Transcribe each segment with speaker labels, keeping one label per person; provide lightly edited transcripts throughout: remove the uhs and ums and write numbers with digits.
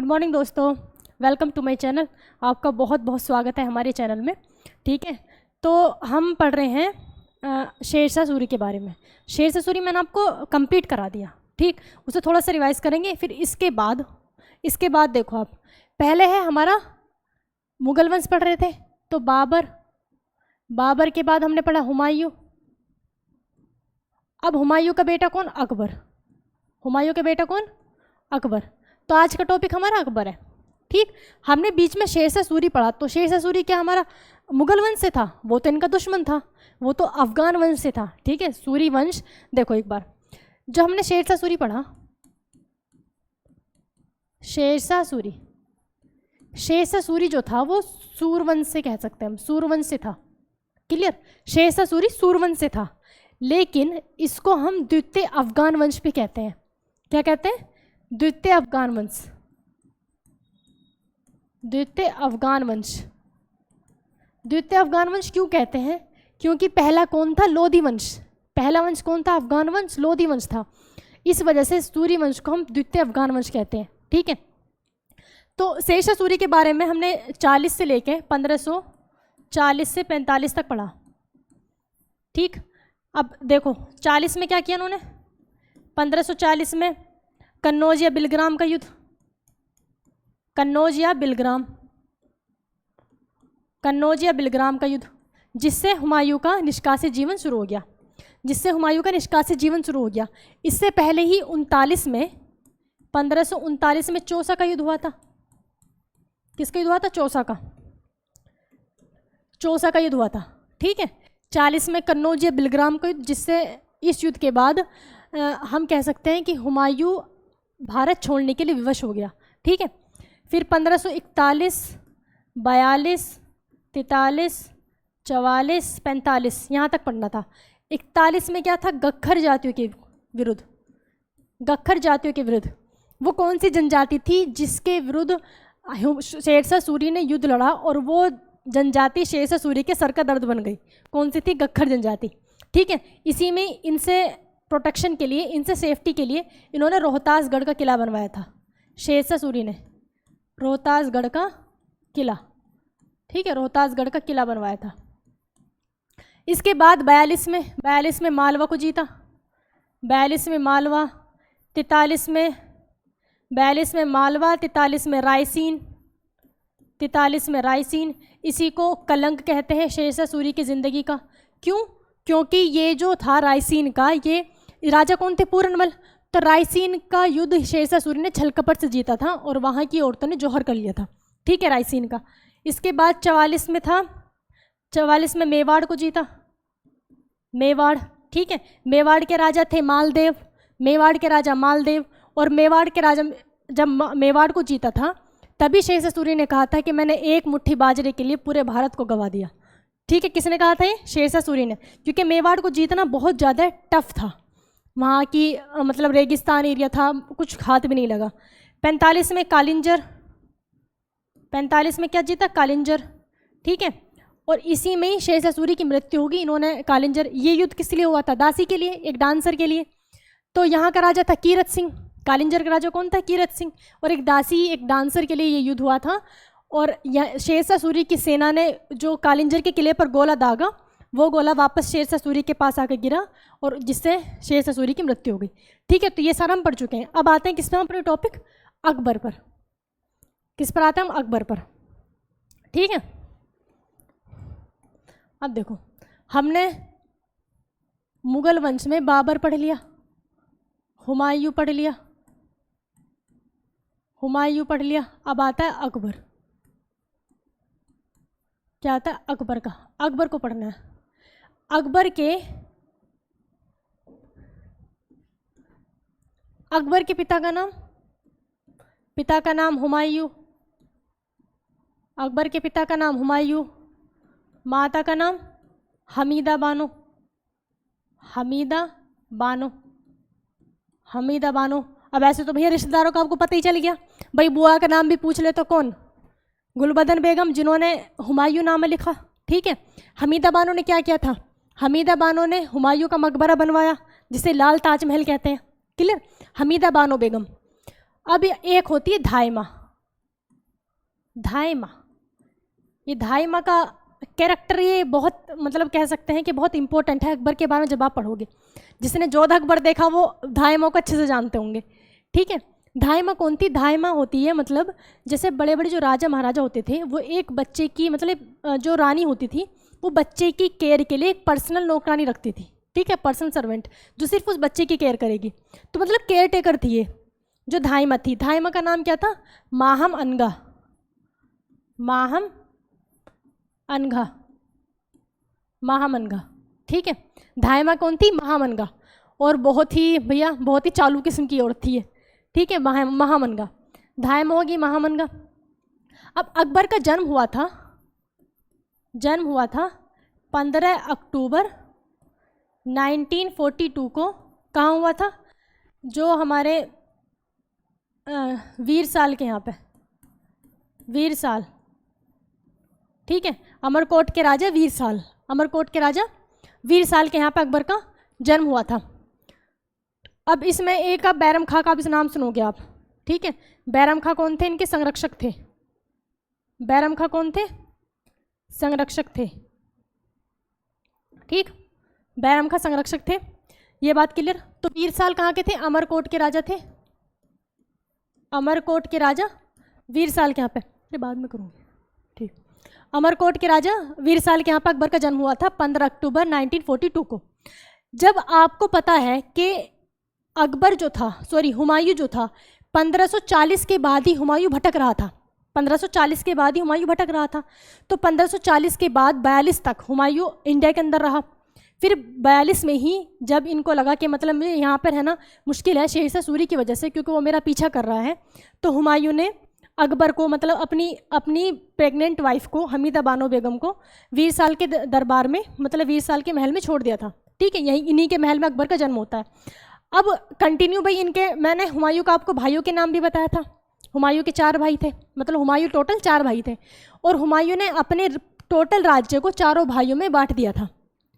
Speaker 1: Good morning दोस्तों, welcome to my channel. आपका बहुत बहुत स्वागत है हमारे चैनल में। ठीक है, तो हम पढ़ रहे हैं शेरशाह सूरी के बारे में। शेरशाह सूरी मैंने आपको कंप्लीट करा दिया, ठीक। उसे थोड़ा सा रिवाइज करेंगे। फिर इसके बाद देखो, आप पहले है हमारा मुगल वंश पढ़ रहे थे, तो बाबर के बाद हमने पढ़ा हुमायूं। अब हुमायूं का बेटा कौन? अकबर। हुमायूं का बेटा कौन? अकबर। तो आज का टॉपिक हमारा अकबर है, ठीक। हमने बीच में शेरशाह सूरी पढ़ा, तो शेरशाह सूरी क्या हमारा मुगल वंश से था? वो तो इनका दुश्मन था, वो तो अफगान वंश से था, ठीक है। सूरी वंश देखो एक बार, जो हमने शेरशाह सूरी पढ़ा, शेरशाह सूरी जो था वो सूरवंश से, कह सकते हैं हम, सूरवंश से था। क्लियर? शेरशाह सूरी सूरवंश से था, लेकिन इसको हम द्वितीय अफगान वंश भी कहते हैं। क्या कहते हैं? द्वितीय अफगान वंश। द्वितीय अफगान वंश क्यों कहते हैं? क्योंकि पहला कौन था? लोधी वंश। पहला वंश कौन था? अफगान वंश, लोधी वंश था। इस वजह से सूरी वंश को हम द्वितीय अफगान वंश कहते हैं, ठीक है। तो शेरशाह सूरी के बारे में हमने 40 से लेके 1540 से 45 तक पढ़ा, ठीक। अब देखो 40 में क्या किया उन्होंने? 1540 में कन्नौज या बिलग्राम का युद्ध, कन्नौज या बिलग्राम का युद्ध, जिससे हुमायूं का निष्कासित जीवन शुरू हो गया। इससे पहले ही 1539 में चौसा का युद्ध हुआ था। किसका युद्ध हुआ था? चौसा का युद्ध हुआ था, ठीक है। 40 में कन्नौज या बिलग्राम का युद्ध, जिससे इस युद्ध के बाद हम कह सकते हैं कि हुमायूं भारत छोड़ने के लिए विवश हो गया, ठीक है। फिर 1541, 42, 43, 44, 45 यहाँ तक पढ़ना था। 41 में क्या था? गख्खर जातियों के विरुद्ध। वो कौन सी जनजाति थी जिसके विरुद्ध शेरशाह सूरी ने युद्ध लड़ा, और वो जनजाति शेरशाह सूरी के सर का दर्द बन गई? कौन सी थी? गख्खर जनजाति, ठीक है। इसी में इनसे प्रोटेक्शन के लिए, इनसे सेफ्टी के लिए इन्होंने रोहतासगढ़ का किला बनवाया था। शेरशाह सूरी ने रोहतासगढ़ का किला, ठीक है, रोहतासगढ़ का किला बनवाया था। इसके बाद 42 में मालवा को जीता। 42 में मालवा, 43 में 43 में रायसीन। इसी को कलंक कहते हैं शेरशाह सूरी की ज़िंदगी का। क्यों? क्योंकि ये जो था रायसीन का, ये राजा कौन थे? पूरनमल। तो रायसीन का युद्ध शेरशाह सूरी ने छल कपट से जीता था, और वहाँ की औरतों ने जौहर कर लिया था, ठीक है, रायसीन का। इसके बाद 44 में था, 44 में मेवाड़ को जीता। मेवाड़, ठीक है। मेवाड़ के राजा थे मालदेव। और मेवाड़ के राजा जब मेवाड़ को जीता था, तभी शेरशाह सूरी ने कहा था कि मैंने एक मुट्ठी बाजरे के लिए पूरे भारत को गंवा दिया, ठीक है। किसने कहा था ये? शेरशाह सूरी ने। क्योंकि मेवाड़ को जीतना बहुत ज़्यादा टफ था, वहाँ की मतलब रेगिस्तान एरिया था, कुछ हाथ भी नहीं लगा। 45 में कालिंजर, 45 में क्या जीता? कालिंजर, ठीक है। और इसी में ही शेरशाह सूरी की मृत्यु होगी। इन्होंने कालिंजर, ये युद्ध किस लिए हुआ था? दासी के लिए, एक डांसर के लिए। तो यहाँ का राजा था कीरत सिंह। कालिंजर का राजा कौन था? कीरत सिंह। और एक दासी, एक डांसर के लिए ये युद्ध हुआ था। और शेरशाह सूरी की सेना ने जो कालिंजर के किले पर गोला दागा, वो गोला वापस शेरशाह सूरी के पास आकर गिरा, और जिससे शेरशाह सूरी की मृत्यु हो गई, ठीक है। तो ये सारा हम पढ़ चुके हैं। अब आते हैं किस पे? हम अपने टॉपिक अकबर पर। किस पर आते हैं हम? अकबर पर, ठीक है। अब देखो, हमने मुगल वंश में बाबर पढ़ लिया, हुमायूं पढ़ लिया। अब आता है अकबर। क्या आता है? अकबर का। अकबर को पढ़ना है। अकबर के पिता का नाम हुमायूं। अकबर के पिता का नाम हुमायूं, माता का नाम हमीदा बानो। अब ऐसे तो भैया रिश्तेदारों का आपको पता ही चल गया, भाई बुआ का नाम भी पूछ ले तो कौन? गुलबदन बेगम, जिन्होंने हुमायूं नामा लिखा, ठीक है। हमीदा बानो ने क्या किया था? हमीदा बानो ने हुमायूं का मकबरा बनवाया, जिसे लाल ताजमहल कहते हैं। क्लियर? हमीदा बानो बेगम। अब एक होती है धायमा। धाइमा, ये धाइमा का कैरेक्टर ये बहुत मतलब कह सकते हैं कि बहुत इंपॉर्टेंट है अकबर के बारे में। जब आप पढ़ोगे, जिसने जोधा अकबर देखा वो धाइमा को अच्छे से जानते होंगे, ठीक है। धाइमा कौन थी? धाइमा होती है मतलब जैसे बड़े बड़े जो राजा महाराजा होते थे वो एक बच्चे की मतलब जो रानी होती थी वो बच्चे की केयर के लिए एक पर्सनल नौकरानी रखती थी, ठीक है, पर्सनल सर्वेंट जो सिर्फ उस बच्चे की केयर करेगी। तो मतलब केयर टेकर थी ये जो धाइमा थी। धाइमा का नाम क्या था? माहम अनगा, माहम अनघा, महामनगा, ठीक है। धाइमा कौन थी? महामनगा। और बहुत ही भैया बहुत ही चालू किस्म की औरत थी ये, ठीक है, महामनगा। धाइमा होगी महामनगा। अब अकबर का जन्म हुआ था 15 अक्टूबर 1942 को। कहाँ हुआ था? जो हमारे वीर साल के यहाँ पे, वीर साल, ठीक है, अमरकोट के राजा वीर साल, अमरकोट के राजा वीर साल के यहाँ पे अकबर का जन्म हुआ था। अब इसमें एक अब बैरम खां का भी नाम सुनोगे आप, ठीक है। बैरम खां कौन थे? इनके संरक्षक थे। बैरम खां कौन थे? संरक्षक थे, ठीक। बैरम खां संरक्षक थे, ये बात क्लियर। तो वीर साल कहाँ के थे? अमरकोट के राजा थे। अमरकोट के राजा वीर साल के यहाँ पे, अरे बाद में करूँगी, ठीक। अमरकोट के राजा वीर साल के यहाँ पर अकबर का जन्म हुआ था 15 अक्टूबर 1942 को। जब आपको पता है कि अकबर जो था, सॉरी हुमायूं जो था, 1540 के बाद ही हुमायूं भटक रहा था, 1540 के बाद ही हुमायूं भटक रहा था। तो 1540 के बाद 42 तक हुमायूं इंडिया के अंदर रहा। फिर 42 में ही जब इनको लगा कि मतलब मुझे यहाँ पर रहना मुश्किल है शेरशाह सूरी की वजह से, क्योंकि वो मेरा पीछा कर रहा है, तो हुमायूं ने अकबर को मतलब अपनी प्रेग्नेंट वाइफ को हमीदा बानो बेगम को वीर साल के दरबार में मतलब वीर साल के महल में छोड़ दिया था, ठीक है। यही इन्हीं के महल में अकबर का जन्म होता है। अब कंटिन्यू भाई इनके, मैंने हुमायूं का आपको भाइयों के नाम भी बताया था। हुमायूं के 4 भाई थे, मतलब हुमायूं टोटल 4 भाई थे, और हुमायूं ने अपने टोटल राज्य को 4 भाइयों में बांट दिया था,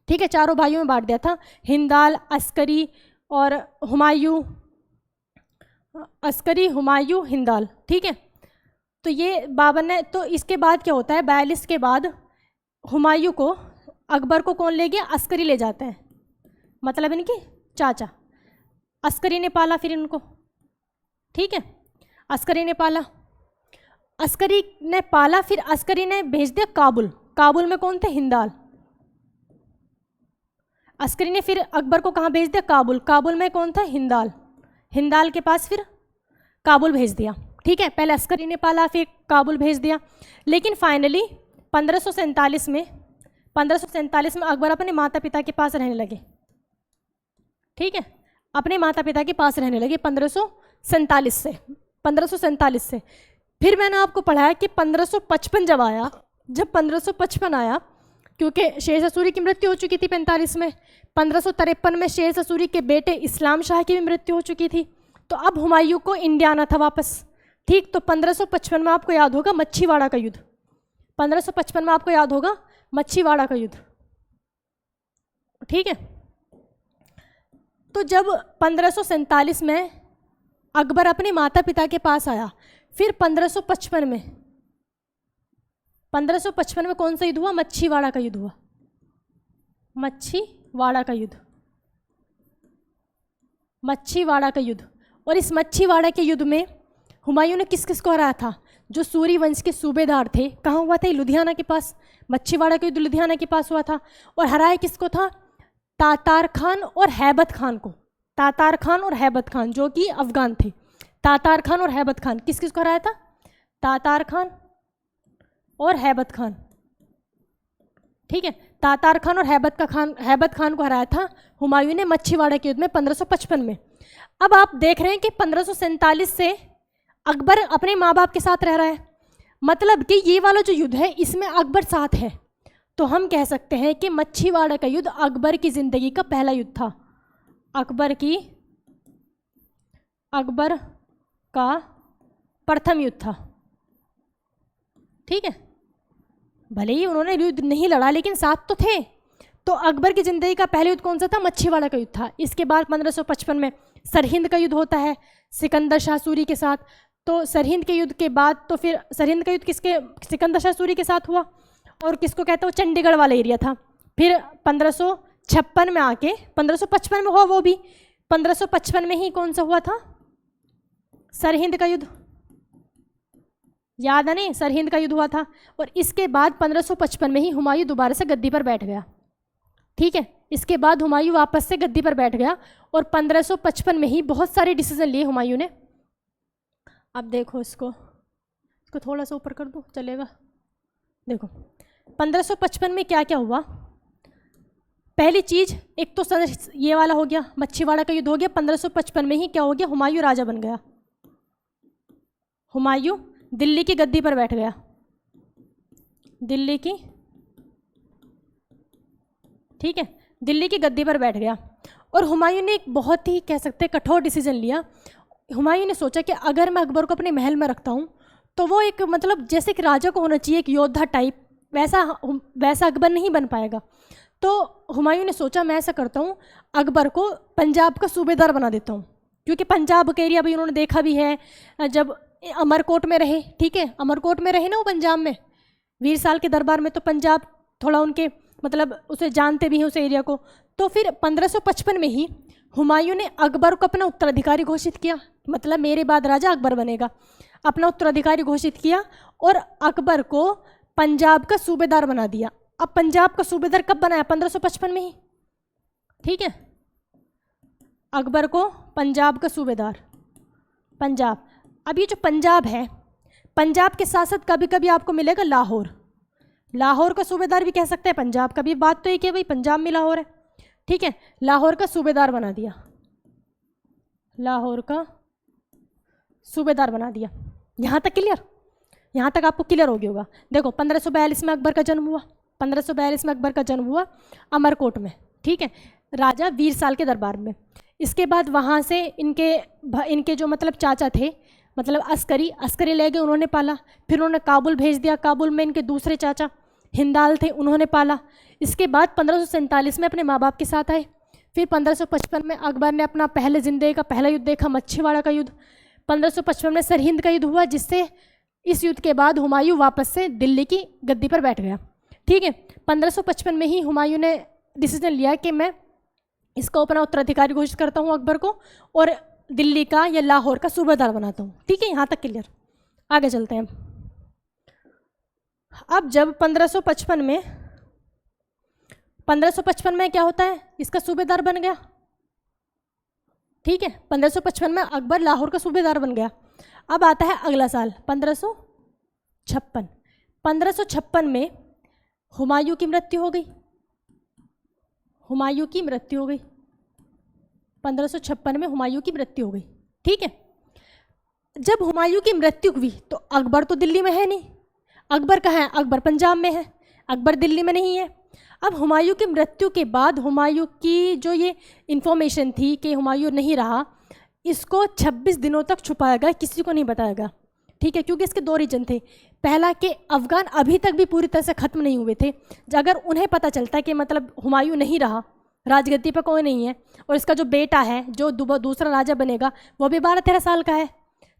Speaker 1: ठीक है, 4 भाइयों में बांट दिया था। हिंदाल, अस्करी और हुमायूं, अस्करी, हुमायूं, हिंदाल, ठीक है। तो ये बाबर ने, तो इसके बाद क्या होता है, 42 के बाद हुमायूं को, अकबर को कौन ले गया? अस्करी ले जाते हैं, मतलब इनके चाचा। अस्करी ने पाला फिर इनको, ठीक है, अस्करी ने पाला, अस्करी ने पाला, फिर अस्करी ने भेज दिया काबुल। काबुल में कौन थे? हिंदाल। अस्करी ने फिर अकबर को कहाँ भेज दिया? काबुल। काबुल में कौन था? हिंदाल। हिंदाल के पास फिर काबुल भेज दिया, ठीक है। पहले अस्करी ने पाला, फिर काबुल भेज दिया। लेकिन फाइनली 1547 में अकबर अपने माता पिता के पास रहने लगे, ठीक है, अपने माता पिता के पास रहने लगे 1547 से। फिर मैंने आपको पढ़ाया कि 1555 जब आया, जब 1555 आया, क्योंकि शेरशाह सूरी की मृत्यु हो चुकी थी 45 में, 1553 में शेरशाह सूरी के बेटे इस्लाम शाह की भी मृत्यु हो चुकी थी। तो अब हुमायूं को इंडिया आना था वापस, ठीक। तो 1555 में आपको याद होगा मच्छीवाड़ा का युद्ध, 1555 में आपको याद होगा मच्छीवाड़ा का युद्ध, ठीक है। तो जब 1547 में अकबर अपने माता पिता के पास आया, फिर 1555 में कौन सा युद्ध हुआ? मच्छीवाड़ा का युद्ध हुआ, मच्छीवाड़ा का युद्ध, मच्छीवाड़ा का युद्ध। और इस मच्छीवाड़ा के युद्ध में हुमायूं ने किस किस को हराया था? जो सूरी वंश के सूबेदार थे। कहाँ हुआ था? लुधियाना के पास, मच्छीवाड़ा का युद्ध लुधियाना के पास हुआ था। और हराया किसको था? तातार खान और हैबत खान को। तातार खान और हैबत खान जो कि अफगान थे। तातार खान और हैबत खान, किस किस को हराया था? तातार खान और हैबत खान, ठीक है। तातार खान और हैबत खान को हराया था हुमायूं ने मच्छीवाड़ा के युद्ध में 1555 में। अब आप देख रहे हैं कि 1547 से अकबर अपने माँ बाप के साथ रह रहा है, मतलब कि ये वाला जो युद्ध है इसमें अकबर साथ है। तो हम कह सकते हैं कि मच्छीवाड़ा का युद्ध अकबर की ज़िंदगी का पहला युद्ध था, अकबर का प्रथम युद्ध था, ठीक है। भले ही उन्होंने युद्ध नहीं लड़ा लेकिन साथ तो थे। तो अकबर की ज़िंदगी का पहला युद्ध कौन सा था? मच्छीवाड़ा का युद्ध था। इसके बाद 1555 में सरहिंद का युद्ध होता है सिकंदर शाह सूरी के साथ। तो सरहिंद के युद्ध के बाद तो फिर सरहिंद का युद्ध किसके, सिकंदर शाह सूरी के साथ हुआ, और किसको कहते हैं, वो चंडीगढ़ वाला एरिया था। फिर 1556 में आके 1555 में हुआ वो भी, 1555 में ही कौन सा हुआ था, सरहिंद का युद्ध, याद है नहीं, सरहिंद का युद्ध हुआ था। और इसके बाद 1555 में ही हुमायूं दोबारा से गद्दी पर बैठ गया, ठीक है। इसके बाद हुमायूं वापस से गद्दी पर बैठ गया और 1555 में ही बहुत सारे डिसीजन लिए हुमायूं ने। अब देखो इसको थोड़ा सा ऊपर कर दो, चलेगा। देखो 1555 में क्या क्या हुआ। पहली चीज, एक तो ये वाला हो गया, मच्छीवाड़ा का युद्ध हो गया। 1555 में ही क्या हो गया, हुमायूं राजा बन गया, हुमायूं दिल्ली की गद्दी पर बैठ गया, दिल्ली की, ठीक है, दिल्ली की गद्दी पर बैठ गया। और हुमायूं ने एक बहुत ही कह सकते हैं कठोर डिसीजन लिया। हुमायूं ने सोचा कि अगर मैं अकबर को अपने महल में रखता हूँ तो वो एक मतलब जैसे एक राजा को होना चाहिए, एक योद्धा टाइप, वैसा अकबर नहीं बन पाएगा। तो हुमायूं ने सोचा मैं ऐसा करता हूँ, अकबर को पंजाब का सूबेदार बना देता हूँ, क्योंकि पंजाब का एरिया भाई उन्होंने देखा भी है, जब अमरकोट में रहे, ठीक है, अमरकोट में रहे ना वो पंजाब में, वीर साल के दरबार में, तो पंजाब थोड़ा उनके मतलब उसे जानते भी हैं उस एरिया को। तो फिर 1555 में ही हुमायूं ने अकबर को अपना उत्तराधिकारी घोषित किया, मतलब मेरे बाद राजा अकबर बनेगा, अपना उत्तराधिकारी घोषित किया और अकबर को पंजाब का सूबेदार बना दिया। अब पंजाब का सूबेदार कब बनाया, 1555 में ही, ठीक है, अकबर को पंजाब का सूबेदार, पंजाब। अब ये जो पंजाब है, पंजाब के साथ साथ कभी कभी आपको मिलेगा लाहौर, लाहौर का सूबेदार भी कह सकते हैं पंजाब का भी, बात तो एक है भाई, पंजाब में लाहौर है, ठीक है, लाहौर का सूबेदार बना दिया, लाहौर का सूबेदार बना दिया। यहाँ तक क्लियर, यहाँ तक आपको क्लियर हो गया होगा। देखो 1542 में अकबर का जन्म हुआ, 1542 में अकबर का जन्म हुआ अमरकोट में, ठीक है, राजा वीर साल के दरबार में। इसके बाद वहाँ से इनके जो मतलब चाचा थे, मतलब अस्करी ले गए, उन्होंने पाला। फिर उन्होंने काबुल भेज दिया, काबुल में इनके दूसरे चाचा हिंदाल थे, उन्होंने पाला। इसके बाद 1547 में अपने माँ बाप के साथ आए। फिर 1555 में अकबर ने अपना पहले ज़िंदगी का पहला युद्ध देखा, मच्छीवाड़ा का युद्ध। 1555 में सरहिंद का युद्ध हुआ, जिससे इस युद्ध के बाद हुमायूं वापस से दिल्ली की गद्दी पर बैठ गया, ठीक है। 1555 में ही हुमायूं ने डिसीजन लिया कि मैं इसको अपना उत्तराधिकारी घोषित करता हूँ अकबर को, और दिल्ली का या लाहौर का सूबेदार बनाता हूँ, ठीक है, यहाँ तक क्लियर। आगे चलते हैं। अब जब 1555 में क्या होता है, इसका सूबेदार बन गया, ठीक है, 1555 में अकबर लाहौर का सूबेदार बन गया। अब आता है अगला साल 1556। 1556 में हुमायूं की मृत्यु हो गई, हुमायूं की मृत्यु हो गई, 1556 में हुमायूं की मृत्यु हो गई, ठीक है। जब हुमायूं की मृत्यु हुई तो अकबर तो दिल्ली में है नहीं, अकबर कहाँ है, अकबर पंजाब में है, अकबर दिल्ली में नहीं है। अब हुमायूं की मृत्यु के बाद हुमायूं की जो ये इन्फॉर्मेशन थी कि हुमायूं नहीं रहा, इसको 26 दिनों तक छुपाया गया, किसी को नहीं बताया गया, ठीक है, क्योंकि इसके दो रीजन थे। पहला कि अफगान अभी तक भी पूरी तरह से ख़त्म नहीं हुए थे। अगर उन्हें पता चलता कि मतलब हुमायूं नहीं रहा, राजगद्दी पर कोई नहीं है, और इसका जो बेटा है जो दूसरा राजा बनेगा वो भी 12-13 साल का है,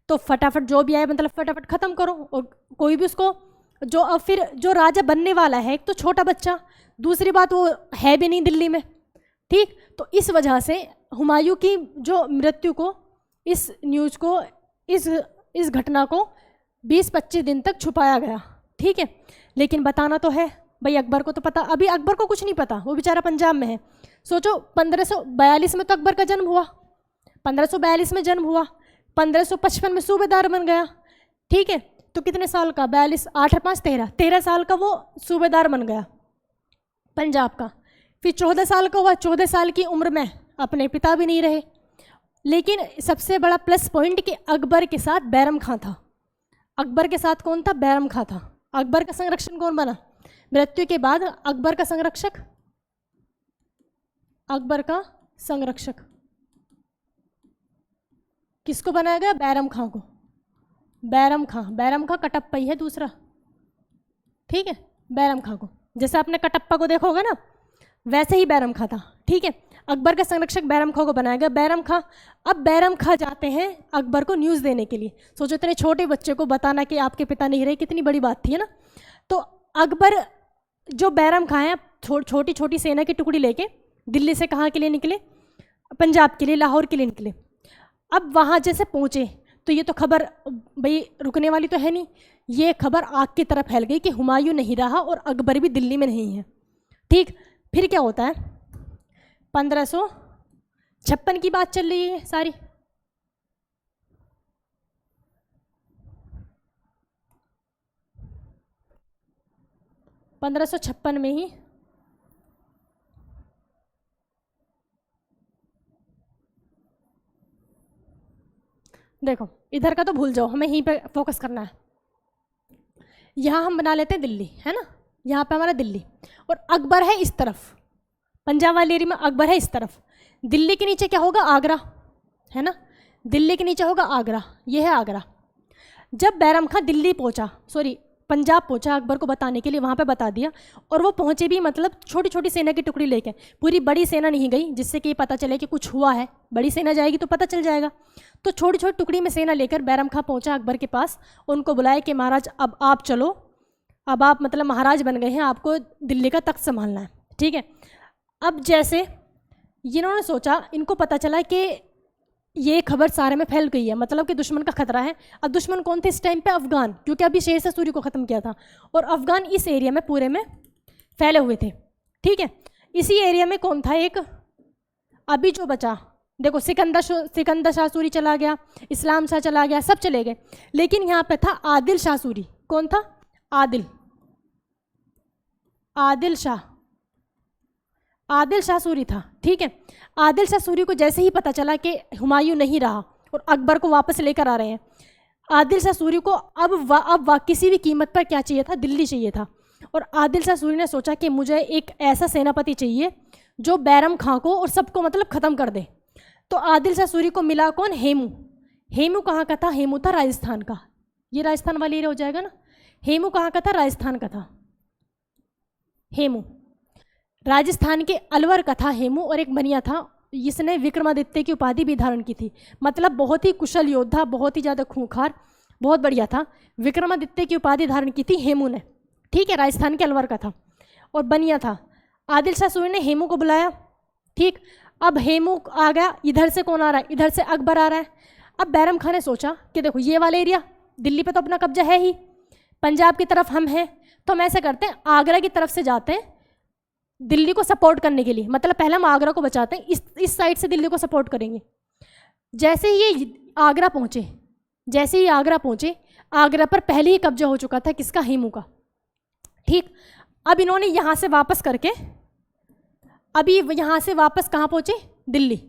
Speaker 1: तो फटाफट जो भी आए मतलब फटाफट ख़त्म करो, और कोई भी उसको जो अब फिर जो राजा बनने वाला है, एक तो छोटा बच्चा, दूसरी बात वो है भी नहीं दिल्ली में, ठीक। तो इस वजह से हुमायूं की जो मृत्यु को, इस न्यूज़ को, इस घटना को 20-25 दिन तक छुपाया गया, ठीक है। लेकिन बताना तो है भाई, अकबर को तो पता, अभी अकबर को कुछ नहीं पता, वो बेचारा पंजाब में है। सोचो 1542 में तो अकबर का जन्म हुआ, 1542 में जन्म हुआ, 1555 में सूबेदार बन गया, ठीक है। तो कितने साल का, 42, 8 और 5 13 साल का वो सूबेदार बन गया पंजाब का। फिर 14 साल का हुआ, 14 साल की उम्र में अपने पिता भी नहीं रहे। लेकिन सबसे बड़ा प्लस पॉइंट कि अकबर के साथ बैरम खां था। अकबर के साथ कौन था, बैरम खां था। अकबर का संरक्षण कौन बना, मृत्यु के बाद अकबर का संरक्षक, अकबर का संरक्षक किसको बनाया गया, बैरम खां को। बैरम खां कटप्पा ही है दूसरा, ठीक है, बैरम खां को। जैसे आपने कटप्पा को देखा होगा ना, वैसे ही बैरम खां था, ठीक है। अकबर का संरक्षक बैरम खां को बनाया गया। बैरम खां, अब बैरम खां जाते हैं अकबर को न्यूज़ देने के लिए। सोचो इतने छोटे बच्चे को बताना कि आपके पिता नहीं रहे, कितनी बड़ी बात थी, है ना। तो अकबर जो बैरम खां है, छोटी छोटी सेना की टुकड़ी लेके दिल्ली से कहाँ के लिए निकले, पंजाब के लिए, लाहौर के लिए निकले। अब वहाँ जैसे पहुँचे तो ये तो खबर भाई रुकने वाली तो है नहीं, ये खबर आग की तरफ फैल गई कि हुमायूं नहीं रहा और अकबर भी दिल्ली में नहीं है, ठीक। फिर क्या होता है, 1556 की बात चल रही है सारी। पंद्रह सौ छप्पन में ही देखो, इधर का तो भूल जाओ, हमें यहीं पे फोकस करना है। यहाँ हम बना लेते हैं दिल्ली, है ना, यहाँ पे हमारा दिल्ली, और अकबर है इस तरफ, पंजाब वाली एरिया में अकबर है इस तरफ। दिल्ली के नीचे क्या होगा, आगरा, है ना, दिल्ली के नीचे होगा आगरा, ये है आगरा। जब बैरम खां दिल्ली पहुँचा, सॉरी पंजाब पहुँचा अकबर को बताने के लिए, वहाँ पे बता दिया, और वो पहुँचे भी मतलब छोटी छोटी सेना की टुकड़ी लेके, पूरी बड़ी सेना नहीं गई जिससे कि पता चले कि कुछ हुआ है, बड़ी सेना जाएगी तो पता चल जाएगा। तो छोटी छोटी टुकड़ी में सेना लेकर बैरम खां पहुँचा अकबर के पास, उनको बुलाया कि महाराज अब आप चलो, अब आप मतलब महाराज बन गए हैं, आपको दिल्ली का तख्त संभालना है, ठीक है। अब जैसे इन्होंने सोचा, इनको पता चला कि ये खबर सारे में फैल गई है, मतलब कि दुश्मन का खतरा है। अब दुश्मन कौन थे इस टाइम पे, अफगान, क्योंकि अभी शेर शाह सूरी को ख़त्म किया था, और अफगान इस एरिया में पूरे में फैले हुए थे, ठीक है। इसी एरिया में कौन था, एक अभी जो बचा, देखो सिकंदर शाह सूरी चला गया, इस्लाम शाह चला गया, सब चले गए, लेकिन यहाँ पे था आदिल शाह सूरी। कौन था, आदिल शाह सूरी था, ठीक है। आदिल शाह सूरी को जैसे ही पता चला कि हुमायूं नहीं रहा और अकबर को वापस लेकर आ रहे हैं, आदिल शाह सूरी को अब किसी भी कीमत पर क्या चाहिए था, दिल्ली चाहिए था। और आदिल शाह सूरी ने सोचा कि मुझे एक ऐसा सेनापति चाहिए जो बैरम खां को और सबको मतलब ख़त्म कर दे। तो आदिल शाह सूरी को मिला कौन, हेमू कहाँ का था, हेमू था राजस्थान का, ये राजस्थान वाली एरिया हो जाएगा ना। हेमू कहाँ का था, राजस्थान का था हेमू, राजस्थान के अलवर का था हेमू। और एक बनिया था, इसने विक्रमादित्य की उपाधि भी धारण की थी, मतलब बहुत ही कुशल योद्धा, बहुत ही ज़्यादा खूंखार, बहुत बढ़िया था। विक्रमादित्य की उपाधि धारण की थी हेमू ने, ठीक है, राजस्थान के अलवर का था और बनिया था। आदिल शाह सूरी ने हेमू को बुलाया, ठीक। अब हेमू आ गया, इधर से कौन आ रहा है, इधर से अकबर आ रहा है। अब बैरम खां ने सोचा कि देखो ये वाला एरिया दिल्ली पे तो अपना कब्जा है ही, पंजाब की तरफ हम हैं, तो हम ऐसा करते हैं आगरा की तरफ से जाते हैं दिल्ली को सपोर्ट करने के लिए, मतलब पहले हम आगरा को बचाते हैं, इस साइड से दिल्ली को सपोर्ट करेंगे। जैसे ही ये आगरा पहुँचे, आगरा पर पहले ही कब्जा हो चुका था किसका, हेमू का, ठीक। अब इन्होंने यहाँ से वापस करके, अभी यहाँ से वापस कहाँ पहुँचे, दिल्ली।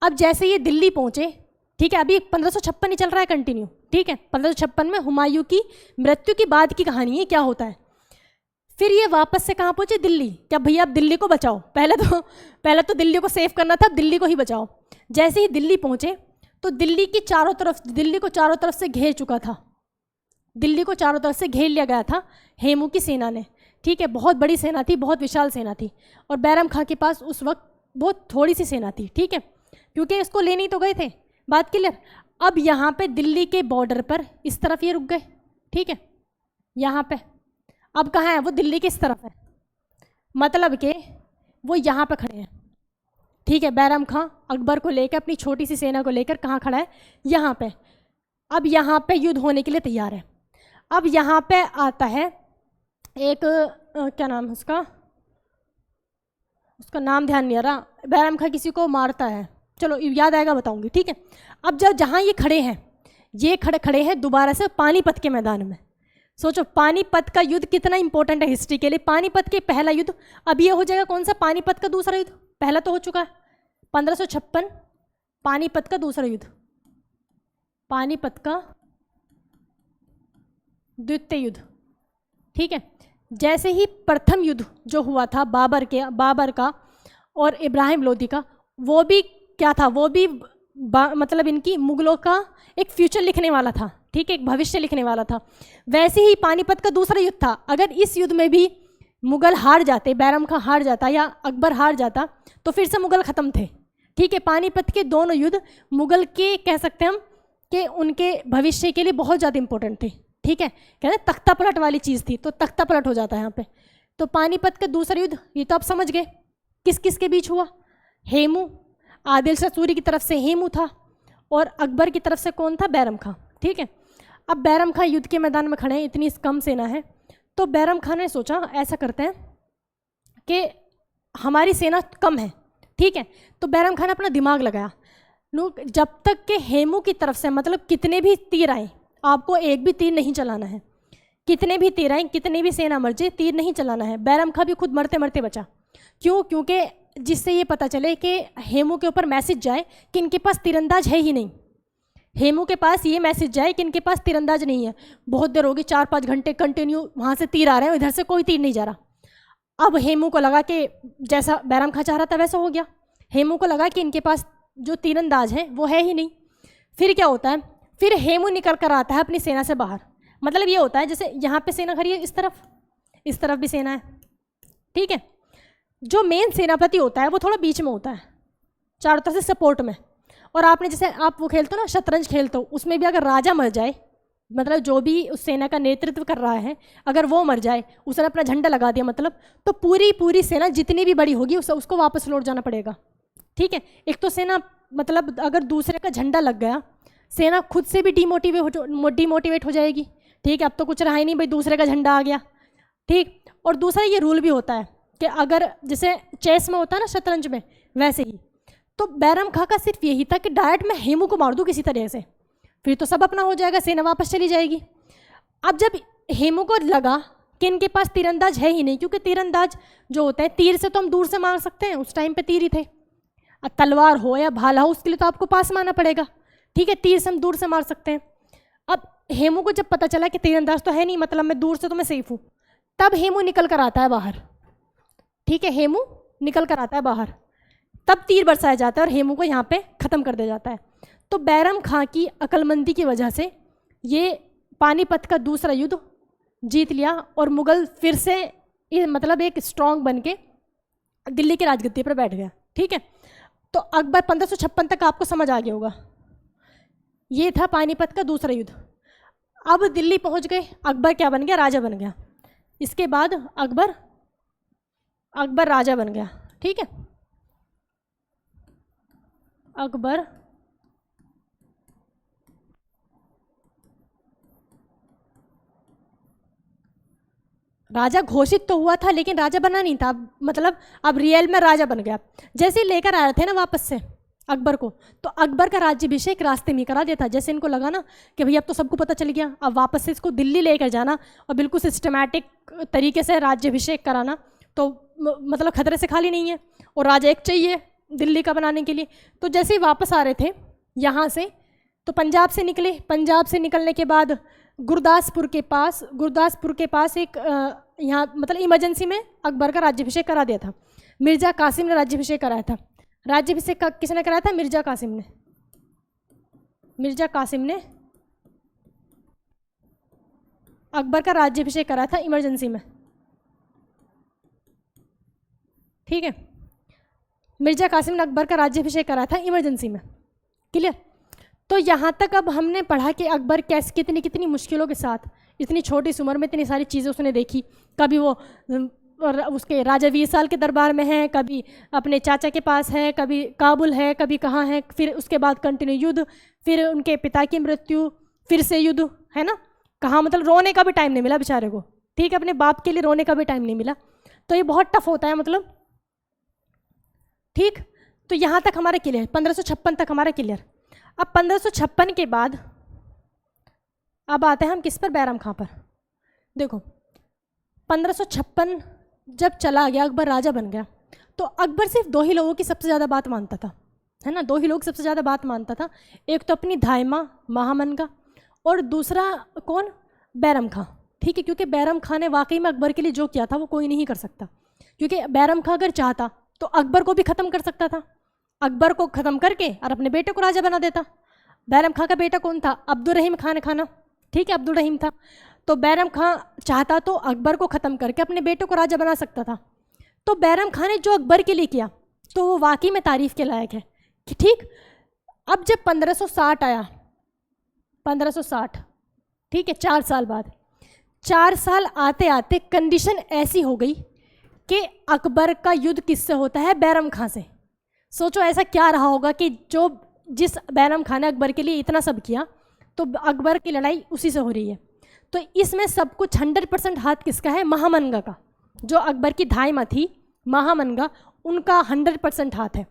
Speaker 1: अब जैसे ये दिल्ली पहुँचे, ठीक है, अभी 1556 ही चल रहा है कंटिन्यू, ठीक है। 1556 में हुमायूं की मृत्यु की बाद की कहानी है, क्या होता है। फिर ये वापस से कहाँ पहुँचे, दिल्ली। क्या भैया अब दिल्ली को बचाओ, पहले तो दिल्ली को सेव करना था, अब दिल्ली को ही बचाओ। जैसे ही दिल्ली पहुँचे तो दिल्ली को चारों तरफ से घेर चुका था, दिल्ली को चारों तरफ से घेर लिया गया था हेमू की सेना ने, ठीक है। बहुत बड़ी सेना थी, बहुत विशाल सेना थी, और बैरम खां के पास उस वक्त बहुत थोड़ी सी सेना थी, ठीक है, क्योंकि इसको लेने ही तो गए थे, बात क्लियर। अब यहाँ पे दिल्ली के बॉर्डर पर इस तरफ ये रुक गए, ठीक है, यहाँ पे अब कहाँ है वो, दिल्ली की इस तरफ है, मतलब कि वो यहाँ पे खड़े हैं, ठीक है। बैरम खां अकबर को लेकर, अपनी छोटी सी सेना को लेकर कहाँ खड़ा है, यहाँ पे। अब यहाँ पे युद्ध होने के लिए तैयार है। अब यहाँ पे आता है एक क्या नाम है उसका नाम ध्यान नहीं आ रहा, बैरम खां किसी को मारता है, चलो याद आएगा बताऊंगी, ठीक है। अब जब जहाँ ये खड़े हैं, ये खड़े हैं दोबारा से पानीपत के मैदान में। सोचो पानीपत का युद्ध कितना इंपॉर्टेंट है हिस्ट्री के लिए। पानीपत के पहला युद्ध, अब ये हो जाएगा कौन सा, पानीपत का दूसरा युद्ध, पहला तो हो चुका है 1556, पानीपत का दूसरा युद्ध, पानीपत का द्वितीय युद्ध, ठीक है। जैसे ही प्रथम युद्ध जो हुआ था बाबर का और इब्राहिम लोदी का, वो भी क्या था, वो भी मतलब इनकी मुगलों का एक फ्यूचर लिखने वाला था, ठीक है, एक भविष्य लिखने वाला था। वैसे ही पानीपत का दूसरा युद्ध था। अगर इस युद्ध में भी मुगल हार जाते, बैरम खां हार जाता या अकबर हार जाता, तो फिर से मुगल ख़त्म थे। ठीक है, पानीपत के दोनों युद्ध मुगल के कह सकते हैं हम कि उनके भविष्य के लिए बहुत ज़्यादा इंपॉर्टेंट थे। ठीक है, कहते हैं तख्ता पलट वाली चीज़ थी, तो तख्ता पलट हो जाता है यहाँ पे। तो पानीपत का दूसरा युद्ध ये तो आप समझ गए किस किस के बीच हुआ। हेमू, आदिल शाह सूरी की तरफ से हेमू था और अकबर की तरफ से कौन था? बैरम खां। ठीक है, अब बैरम खां युद्ध के मैदान में खड़े हैं, इतनी कम सेना है, तो बैरम खां ने सोचा ऐसा करते हैं कि हमारी सेना कम है। ठीक है, तो बैरम खां ने अपना दिमाग लगाया, जब तक के हेमू की तरफ से मतलब कितने भी तीर आए, आपको एक भी तीर नहीं चलाना है, कितने भी तीर आए, कितने भी सेना मर जाए, तीर नहीं चलाना है। बैरम खां भी खुद मरते मरते बचा। क्यों? क्योंकि जिससे ये पता चले कि हेमू के ऊपर मैसेज जाए कि इनके पास तीरंदाज है ही नहीं। हेमू के पास ये मैसेज जाए कि इनके पास तीरंदाज नहीं है, बहुत देर होगी, 4-5 घंटे कंटिन्यू वहाँ से तीर आ रहे हैं, इधर से कोई तीर नहीं जा रहा। अब हेमू को लगा कि जैसा बैरम खां चाह रहा था वैसा हो गया। हेमू को लगा कि इनके पास जो तीरंदाज है वो है ही नहीं। फिर क्या होता है? फिर हेमू निकल कर आता है अपनी सेना से बाहर। मतलब ये होता है जैसे यहाँ पे सेना खड़ी है, इस तरफ भी सेना है। ठीक है, जो मेन सेनापति होता है वो थोड़ा बीच में होता है, चारों तरफ से सपोर्ट में। और आपने जैसे आप वो खेलते हो ना, शतरंज खेलते हो, उसमें भी अगर राजा मर जाए, मतलब जो भी उस सेना का नेतृत्व कर रहा है, अगर वो मर जाए, उसने अपना झंडा लगा दिया मतलब, तो पूरी सेना जितनी भी बड़ी होगी उसको वापस लौट जाना पड़ेगा। ठीक है, एक तो सेना मतलब अगर दूसरे का झंडा लग गया, सेना खुद से भी डिमोटिवेट हो जाएगी। ठीक है, अब तो कुछ रहा ही नहीं भाई, दूसरे का झंडा आ गया। ठीक, और दूसरा ये रूल भी होता है कि अगर जैसे चेस में होता है ना, शतरंज में, वैसे ही तो बैरम खां का सिर्फ यही था कि डायरेक्ट मैं हेमू को मार दूँ किसी तरह से, फिर तो सब अपना हो जाएगा, सेना वापस चली जाएगी। अब जब हेमू को लगा कि इनके पास तीरंदाज है ही नहीं, क्योंकि तीरंदाज जो होता है, तीर से तो हम दूर से मार सकते हैं, उस टाइम पे तीर ही थे। अब तलवार हो या भाला हो, उसके लिए तो आपको पास मारना पड़ेगा। ठीक है, तीर से हम दूर से मार सकते हैं। अब हेमू को जब पता चला कि तीरंदाज तो है नहीं, मतलब मैं दूर से तो मैं सेफ हूँ, तब हेमू निकल कर आता है बाहर। ठीक है, हेमू निकल कर आता है बाहर, तब तीर बरसाया जाता है और हेमू को यहाँ पे ख़त्म कर दिया जाता है। तो बैरम खां की अक्लमंदी की वजह से ये पानीपत का दूसरा युद्ध जीत लिया और मुग़ल फिर से मतलब एक स्ट्रॉन्ग बन के दिल्ली की राजगद्दी पर बैठ गया। ठीक है, तो अकबर 1556 तक आपको समझ आ गया होगा। ये था पानीपत का दूसरा युद्ध। अब दिल्ली पहुंच गए, अकबर क्या बन गया? राजा बन गया। इसके बाद अकबर राजा बन गया। ठीक है, अकबर राजा घोषित तो हुआ था लेकिन राजा बना नहीं था, मतलब अब रियल में राजा बन गया। जैसे ही लेकर आए थे ना वापस से अकबर को, तो अकबर का राज्याभिषेक रास्ते में करा देता। जैसे इनको लगा ना कि भैया अब तो सबको पता चल गया, अब वापस से इसको दिल्ली लेकर जाना और बिल्कुल सिस्टमैटिक तरीके से राज्याभिषेक कराना, तो मतलब खतरे से खाली नहीं है और राजा एक चाहिए दिल्ली का बनाने के लिए। तो जैसे ही वापस आ रहे थे यहाँ से, तो पंजाब से निकले। पंजाब से निकलने के बाद गुरदासपुर के पास एक यहाँ मतलब इमरजेंसी में अकबर का राज्याभिषेक करा दिया था। मिर्जा कासिम ने राज्याभिषेक कराया था। राज्याभिषेक किसने कराया था? मिर्जा कासिम ने अकबर का राज्याभिषेक कराया था इमरजेंसी में। ठीक है, मिर्जा कासिम ने अकबर का राज्याभिषेक कराया था इमरजेंसी में। क्लियर? तो यहाँ तक अब हमने पढ़ा कि अकबर कैसे कितनी मुश्किलों के साथ इतनी छोटी सी उम्र में इतनी सारी चीज़ें उसने देखी। कभी वो उसके राजा वीरसाल के दरबार में है, कभी अपने चाचा के पास है, कभी काबुल है, कभी कहाँ है, फिर उसके बाद कंटिन्यू युद्ध, फिर उनके पिता की मृत्यु, फिर से युद्ध, है ना। कहाँ मतलब रोने का भी टाइम नहीं मिला बेचारे को। ठीक है, अपने बाप के लिए रोने का भी टाइम नहीं मिला। तो ये बहुत टफ होता है मतलब। ठीक, तो यहाँ तक हमारा क्लियर, 1556 तक हमारा क्लियर। अब 1556 के बाद अब आते हैं हम किस पर? बैरम खां पर। देखो 1556 जब चला गया, अकबर राजा बन गया, तो अकबर सिर्फ 2 ही लोगों की सबसे ज़्यादा बात मानता था, है ना। 2 ही लोग सबसे ज़्यादा बात मानता था, एक तो अपनी धायमा महामन का और दूसरा कौन? बैरम खां। ठीक है, क्योंकि बैरम खां ने वाकई में अकबर के लिए जो किया था वो कोई नहीं कर सकता, क्योंकि बैरम खां अगर चाहता तो अकबर को भी ख़त्म कर सकता था। अकबर को ख़त्म करके और अपने बेटे को राजा बना देता। बैरम खां का बेटा कौन था? अब्दुल रहीम खान खाना। ठीक है, अब्दुल रहीम था। तो बैरम खां चाहता तो अकबर को ख़त्म करके अपने बेटे को राजा बना सकता था। तो बैरम खां ने जो अकबर के लिए किया तो वो वाकई में तारीफ़ के लायक है कि ठीक। अब जब 1560 आया, 1560, ठीक है, 4 साल बाद, 4 साल आते आते कंडीशन ऐसी हो गई कि अकबर का युद्ध किससे होता है? बैरम खां से। सोचो ऐसा क्या रहा होगा कि जिस बैरम खां ने अकबर के लिए इतना सब किया, तो अकबर की लड़ाई उसी से हो रही है। तो इसमें सब कुछ 100% हाथ किसका है? महामनगा का। जो अकबर की धाई थी महामनगा, उनका 100% हाथ है।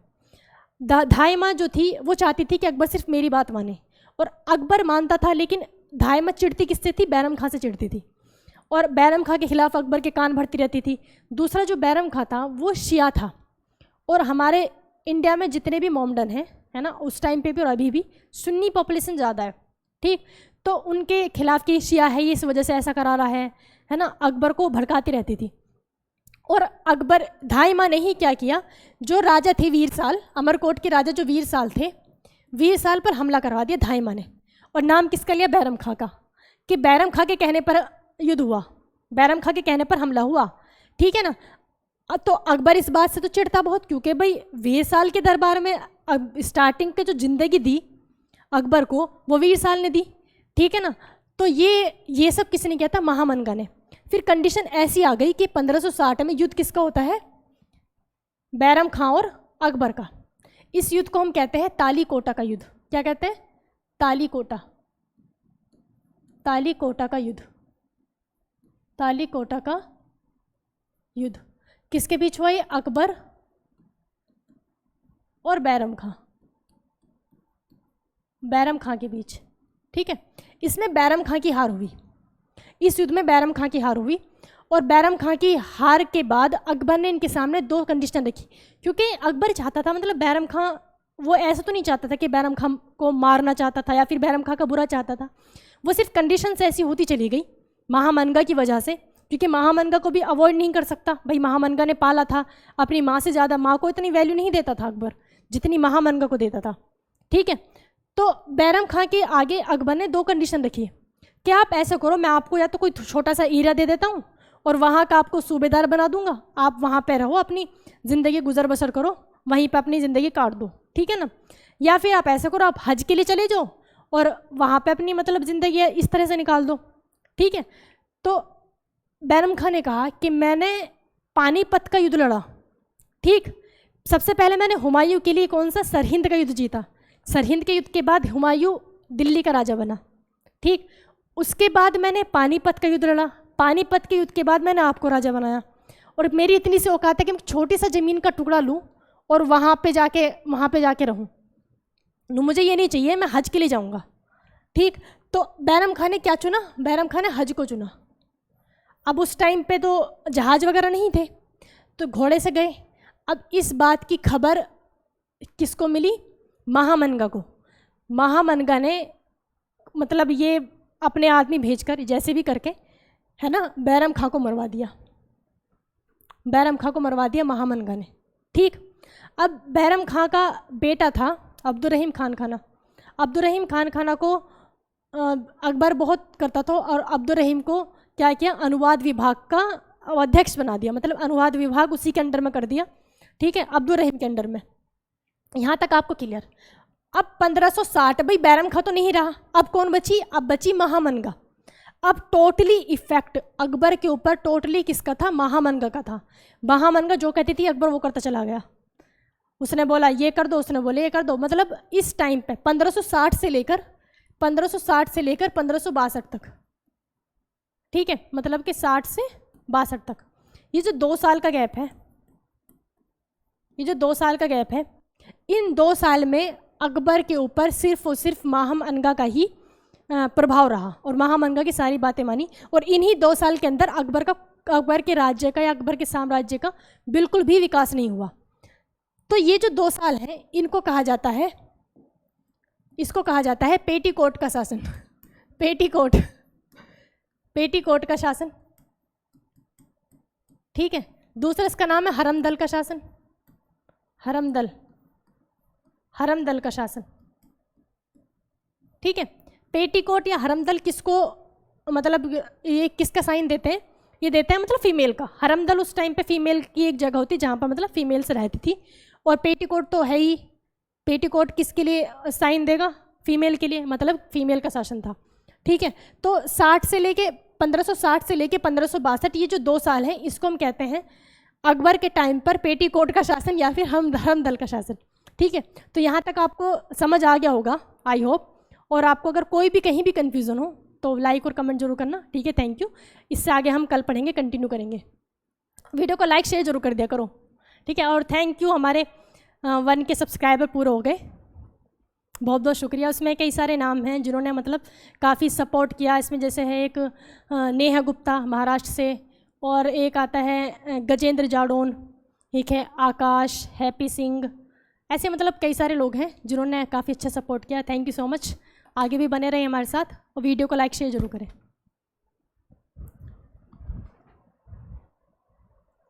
Speaker 1: धाई माँ जो थी वो चाहती थी कि अकबर सिर्फ मेरी बात माने, और अकबर मानता था, लेकिन धाई माँ चिढ़ती किससे थी? बैरम खां से चिढ़ती थी, और बैरम खां के खिलाफ अकबर के कान भरती रहती थी। दूसरा जो बैरम खां था वो शिया था, और हमारे इंडिया में जितने भी मोमडन हैं, है ना, उस टाइम पे भी और अभी भी सुन्नी पॉपुलेशन ज़्यादा है, ठीक। तो उनके खिलाफ की शिया है, ये इस वजह से ऐसा करा रहा है ना, अकबर को भड़काती रहती थी। और अकबर धाई माँ ने ही क्या किया, जो राजा थे वीरसाल, अमरकोट के राजा जो वीरसाल थे, वीरसाल पर हमला करवा दिया धाई माँ ने। और नाम किसका लिया? बैरम खां का, कि बैरम खां के कहने पर युद्ध हुआ, बैरम खां के कहने पर हमला हुआ, ठीक है ना। तो अकबर इस बात से तो चिढ़ता बहुत, क्योंकि भाई वीरसाल के दरबार में स्टार्टिंग के जो जिंदगी दी अकबर को, वो वीरसाल ने दी, ठीक है ना। तो ये सब किसने किया था? महामनगा ने। फिर कंडीशन ऐसी आ गई कि 1560 में युद्ध किसका होता है? बैरम खां और अकबर का। इस युद्ध को हम कहते हैं तालीकोटा का युद्ध। क्या कहते हैं? तालीकोटा, तालीकोटा का युद्ध, तालीकोटा का युद्ध किसके बीच हुआ? ये अकबर और बैरम खां, बैरम खां के बीच, ठीक है। इसमें बैरम खां की हार हुई, इस युद्ध में बैरम खां की हार हुई। और बैरम खां की हार के बाद अकबर ने इनके सामने 2 कंडीशन रखी, क्योंकि अकबर चाहता था, मतलब बैरम खां वो ऐसा तो नहीं चाहता था कि बैरम खां को मारना चाहता था या फिर बैरम खां का बुरा चाहता था, वो सिर्फ कंडीशन ऐसी होती चली गई महामनगा की वजह से, क्योंकि महामनगा को भी अवॉइड नहीं कर सकता भाई, महामनगा ने पाला था अपनी माँ से ज़्यादा, माँ को इतनी वैल्यू नहीं देता था अकबर जितनी महामनगा को देता था, ठीक है। तो बैरम खां के आगे अकबर ने 2 कंडीशन रखी, कि आप ऐसा करो, मैं आपको या तो कोई छोटा सा एरिया दे देता हूँ और वहाँ का आपको सूबेदार बना दूंगा, आप वहाँ पे रहो, अपनी ज़िंदगी गुजर बसर करो, वहीं पे अपनी ज़िंदगी काट दो, ठीक है ना। या फिर आप ऐसा करो, आप हज के लिए चले जाओ और वहाँ पे अपनी मतलब ज़िंदगी इस तरह से निकाल दो, ठीक है। तो बैरम खां ने कहा कि मैंने पानीपत का युद्ध लड़ा, ठीक। सबसे पहले मैंने हुमायूं के लिए कौन सा? सरहिंद का युद्ध जीता। सरहिंद के युद्ध के बाद हुमायूं दिल्ली का राजा बना, ठीक। उसके बाद मैंने पानीपत का युद्ध लड़ा, पानीपत के युद्ध के बाद मैंने आपको राजा बनाया। और मेरी इतनी सी औकात है कि मैं छोटी सा ज़मीन का टुकड़ा लूँ और वहाँ पे जाके रहूँ, मुझे ये नहीं चाहिए, मैं हज के लिए जाऊँगा, ठीक। तो बैरम खां ने क्या चुना? बैरम खां ने हज को चुना। अब उस टाइम पे तो जहाज़ वगैरह नहीं थे, तो घोड़े से गए। अब इस बात की खबर किसको मिली? महामनगा को। महामनगा ने मतलब ये अपने आदमी भेजकर जैसे भी करके, है ना, बैरम खां को मरवा दिया, बैरम खां को मरवा दिया महामनगा ने, ठीक। अब बैरम खां का बेटा था अब्दुर्रहीम खान खाना। अब्दुर्रहीम खान खाना को अकबर बहुत करता था, और अब्दुर्रहीम को क्या किया? अनुवाद विभाग का अध्यक्ष बना दिया, मतलब अनुवाद विभाग उसी के अंडर में कर दिया, ठीक है, अब्दुर्रहीम के अंडर में। यहाँ तक आपको क्लियर। अब 1560 भाई बैरम खां तो नहीं रहा, अब कौन बची? अब बची महामनगा। अब टोटली इफेक्ट अकबर के ऊपर टोटली किसका था? महामनगा का था। महामनगा जो कहती थी अकबर वो करता चला गया, उसने बोला ये कर दो, उसने बोला ये कर दो। मतलब इस टाइम पे 1560 से लेकर 1562 तक, ठीक है, मतलब कि 60 से 62 तक, ये जो 2 साल का गैप है, ये जो 2 साल का गैप है, इन 2 साल में अकबर के ऊपर सिर्फ और सिर्फ महामनगा का ही प्रभाव रहा और महामनगा की सारी बातें मानी। और इन्हीं 2 साल के अंदर अकबर के राज्य का या अकबर के साम्राज्य का बिल्कुल भी विकास नहीं हुआ। तो ये जो 2 साल हैं इनको कहा जाता है, इसको कहा जाता है पेटीकोट का शासन। पेटीकोट, पेटीकोट का शासन, ठीक है। दूसरा इसका नाम है हरमदल का शासन, हरमदल, हरमदल का शासन, ठीक है। पेटीकोट या हरमदल किसको मतलब ये किसका साइन देते हैं, ये देते हैं मतलब फीमेल का। हरमदल उस टाइम पे फीमेल की एक जगह होती जहाँ पर मतलब फीमेल्स रहती थी। और पेटीकोट तो है ही, पेटीकोट किसके लिए साइन देगा, फीमेल के लिए, मतलब फीमेल का शासन था। ठीक है, तो 60 से लेके 1560 से लेके 1562 ये जो 2 साल हैं इसको हम कहते हैं अकबर के टाइम पर पेटीकोट का शासन या फिर हरमदल का शासन। ठीक है, तो यहाँ तक आपको समझ आ गया होगा आई होप। और आपको अगर कोई भी कहीं भी कन्फ्यूज़न हो तो लाइक और कमेंट जरूर करना। ठीक है, थैंक यू। इससे आगे हम कल पढ़ेंगे, कंटिन्यू करेंगे। वीडियो को लाइक शेयर जरूर कर दिया करो। ठीक है, और थैंक यू, हमारे 1 के सब्सक्राइबर पूरे हो गए, बहुत बहुत शुक्रिया। उसमें कई सारे नाम हैं जिन्होंने मतलब काफ़ी सपोर्ट किया। इसमें जैसे है एक नेहा गुप्ता महाराष्ट्र से, और एक आता है गजेंद्र जाडोन, ठीक है, आकाश, हैप्पी सिंह, ऐसे मतलब कई सारे लोग हैं जिन्होंने काफ़ी अच्छा सपोर्ट किया। Thank you so much. आगे भी बने रहे हमारे साथ और वीडियो को लाइक शेयर जरूर करें।